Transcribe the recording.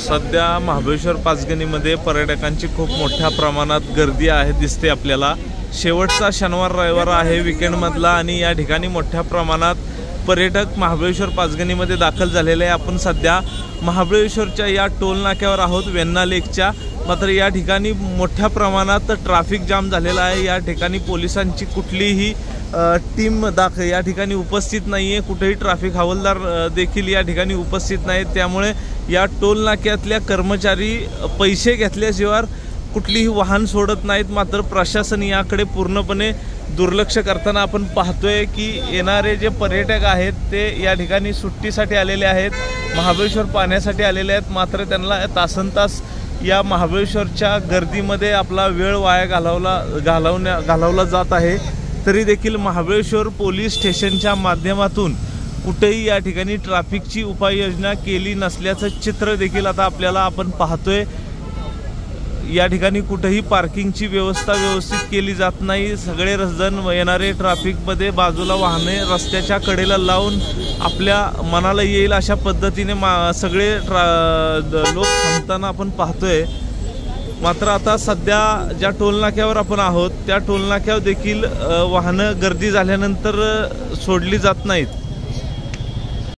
सध्या महाबळेश्वर पाचगणीमध्ये पर्यटकांची खूप मोठ्या प्रमाणात गर्दी आहे दिसते आपल्याला। शेवटचा शनिवार रविवार आहे वीकेंडमधला आणि या ठिकाणी मोठ्या प्रमाणात पर्यटक महाबळेश्वर पाचगणीमध्ये दाखल झालेले आहे। आपण सध्या महाबळेश्वरच्या या टोल नाक्यावर आहोत वेण्णा लेकच्या। मात्र या ठिकाणी मोठ्या प्रमाणात ट्रॅफिक जाम झालेला आहे। या ठिकाणी पोलिसांची कुठलीही टीम या ठिकाणी उपस्थित नाही आहे। कुठेही ट्रॅफिक हवालदार देखील या ठिकाणी उपस्थित नाहीत। त्यामुळे या टोल नाक्यातल्या कर्मचारी पैसे घेतल्याशिवाय कुठलीही वाहन सोडत नाहीत। मात्र प्रशासन याकडे पूर्णपणे दुर्लक्ष करताना आपण पाहतोय की येणारे जे पर्यटक आहेत ते या ठिकाणी सुट्टीसाठी आलेले आहेत, महाबळेश्वर पाहण्यासाठी आलेले आहेत। मात्र त्यांना तासनतास या महाबळेश्वरच्या गर्दीमध्ये आपला वेळ वाया घालवला जात आहे। तरी देखील महाबळेश्वर पोलीस स्टेशनच्या माध्यमातून कुठेही या ठिकाणी ट्रॅफिकची उपाययोजना केली नसल्याचं चित्र देखील आता आपल्याला आपण पाहतोय। या ठिकाणी कुठेही पार्किंगची व्यवस्था व्यवस्थित केली जात नाही। सगळे जण येणारे ट्रॅफिकमध्ये बाजूला वाहने रस्त्याच्या कडेला लावून आपल्या मनाला येईल अशा पद्धतीने सगळे लोक थांबताना आपण पाहतोय। मात्र आता सध्या ज्या टोलनाक्यावर आपण आहोत त्या टोलनाक्यावर देखील वाहनं गर्दी झाल्यानंतर सोडली जात नाहीत।